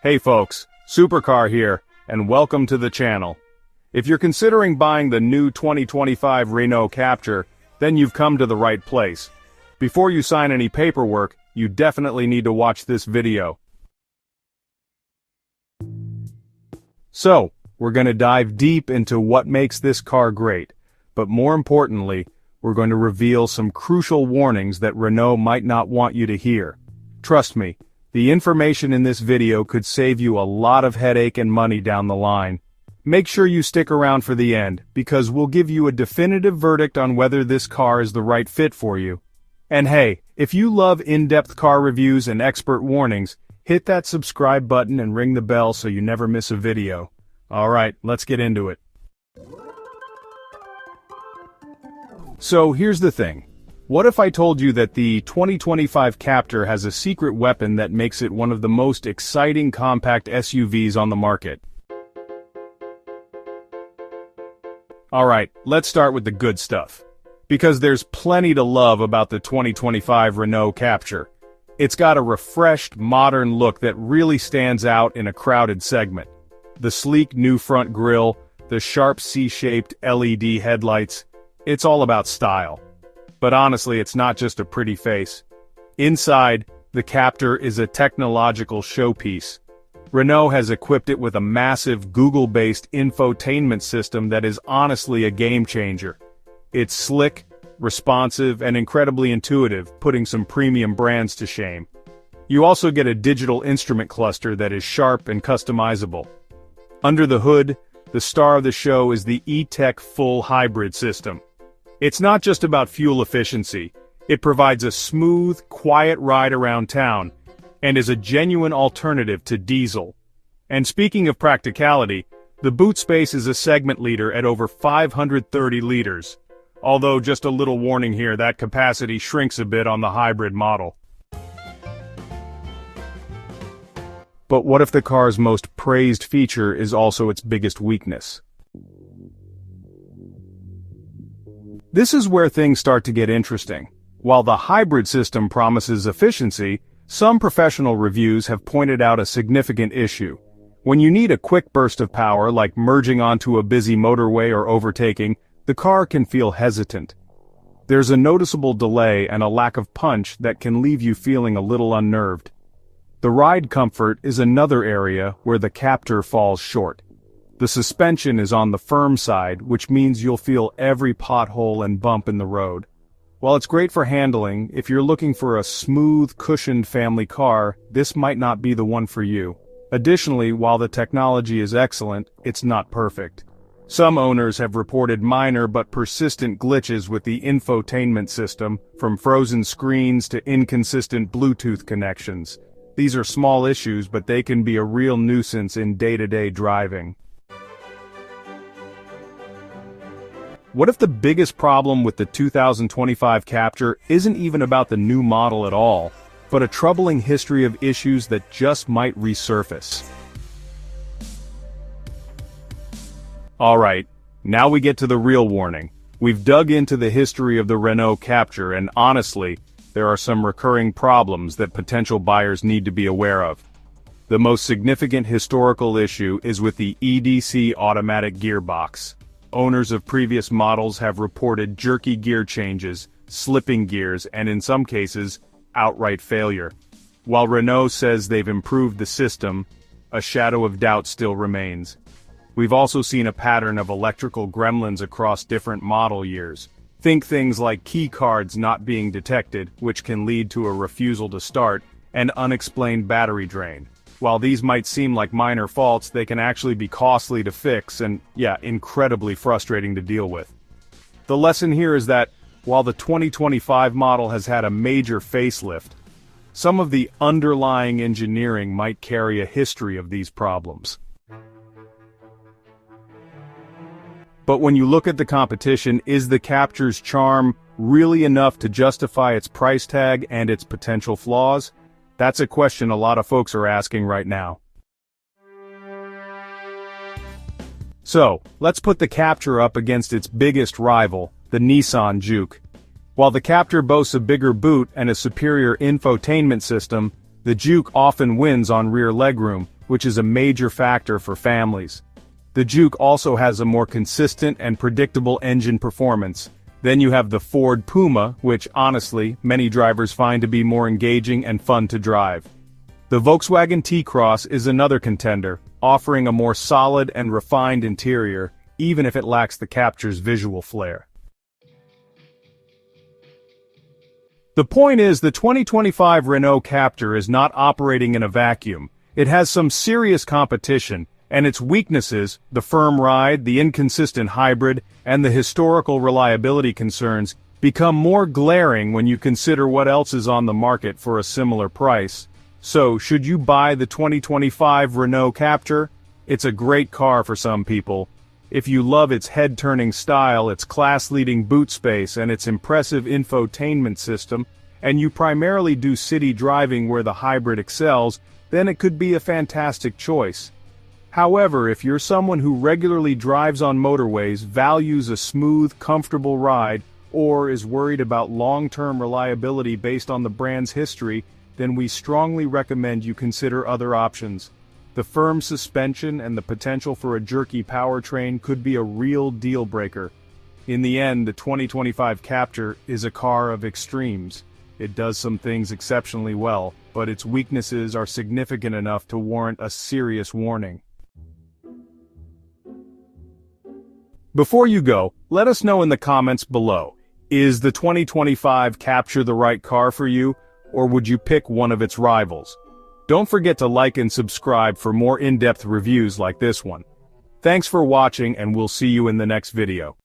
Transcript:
Hey folks, Supercar here, and welcome to the channel. If you're considering buying the new 2025 Renault Captur, then you've come to the right place. Before you sign any paperwork, you definitely need to watch this video. So, we're going to dive deep into what makes this car great, but more importantly, we're going to reveal some crucial warnings that Renault might not want you to hear. Trust me, the information in this video could save you a lot of headache and money down the line. Make sure you stick around for the end, because we'll give you a definitive verdict on whether this car is the right fit for you. And hey, if you love in-depth car reviews and expert warnings, hit that subscribe button and ring the bell so you never miss a video. Alright, let's get into it. So here's the thing. What if I told you that the 2025 Captur has a secret weapon that makes it one of the most exciting compact SUVs on the market? Alright, let's start with the good stuff. Because there's plenty to love about the 2025 Renault Captur. It's got a refreshed, modern look that really stands out in a crowded segment. The sleek new front grille, the sharp C-shaped LED headlights, it's all about style. But honestly, it's not just a pretty face. Inside, the Captur is a technological showpiece. Renault has equipped it with a massive Google-based infotainment system that is honestly a game-changer. It's slick, responsive, and incredibly intuitive, putting some premium brands to shame. You also get a digital instrument cluster that is sharp and customizable. Under the hood, the star of the show is the E-Tech full hybrid system. It's not just about fuel efficiency, it provides a smooth, quiet ride around town, and is a genuine alternative to diesel. And speaking of practicality, the boot space is a segment leader at over 530 liters. Although just a little warning here, that capacity shrinks a bit on the hybrid model. But what if the car's most praised feature is also its biggest weakness? This is where things start to get interesting. While the hybrid system promises efficiency, some professional reviews have pointed out a significant issue. When you need a quick burst of power, like merging onto a busy motorway or overtaking, the car can feel hesitant. There's a noticeable delay and a lack of punch that can leave you feeling a little unnerved. The ride comfort is another area where the Captur falls short. The suspension is on the firm side, which means you'll feel every pothole and bump in the road. While it's great for handling, if you're looking for a smooth, cushioned family car, this might not be the one for you. Additionally, while the technology is excellent, it's not perfect. Some owners have reported minor but persistent glitches with the infotainment system, from frozen screens to inconsistent Bluetooth connections. These are small issues, but they can be a real nuisance in day-to-day driving. What if the biggest problem with the 2025 Captur isn't even about the new model at all, but a troubling history of issues that just might resurface? Alright, now we get to the real warning. We've dug into the history of the Renault Captur, and honestly, there are some recurring problems that potential buyers need to be aware of. The most significant historical issue is with the EDC automatic gearbox. Owners of previous models have reported jerky gear changes, slipping gears, and in some cases, outright failure. While Renault says they've improved the system, a shadow of doubt still remains. We've also seen a pattern of electrical gremlins across different model years. Think things like key cards not being detected, which can lead to a refusal to start, and unexplained battery drain. While these might seem like minor faults, they can actually be costly to fix and, incredibly frustrating to deal with. The lesson here is that, while the 2025 model has had a major facelift, some of the underlying engineering might carry a history of these problems. But when you look at the competition, is the Captur's charm really enough to justify its price tag and its potential flaws? That's a question a lot of folks are asking right now. So, let's put the Captur up against its biggest rival, the Nissan Juke. While the Captur boasts a bigger boot and a superior infotainment system, the Juke often wins on rear legroom, which is a major factor for families. The Juke also has a more consistent and predictable engine performance. Then you have the Ford Puma, which, honestly, many drivers find to be more engaging and fun to drive. The Volkswagen T-Cross is another contender, offering a more solid and refined interior, even if it lacks the Captur's visual flair. The point is, the 2025 Renault Captur is not operating in a vacuum. It has some serious competition, and its weaknesses, the firm ride, the inconsistent hybrid, and the historical reliability concerns, become more glaring when you consider what else is on the market for a similar price. So, should you buy the 2025 Renault Captur? It's a great car for some people. If you love its head-turning style, its class-leading boot space, and its impressive infotainment system, and you primarily do city driving where the hybrid excels, then it could be a fantastic choice. However, if you're someone who regularly drives on motorways, values a smooth, comfortable ride, or is worried about long-term reliability based on the brand's history, then we strongly recommend you consider other options. The firm suspension and the potential for a jerky powertrain could be a real deal-breaker. In the end, the 2025 Captur is a car of extremes. It does some things exceptionally well, but its weaknesses are significant enough to warrant a serious warning. Before you go, let us know in the comments below. Is the 2025 Captur the right car for you, or would you pick one of its rivals? Don't forget to like and subscribe for more in-depth reviews like this one. Thanks for watching, and we'll see you in the next video.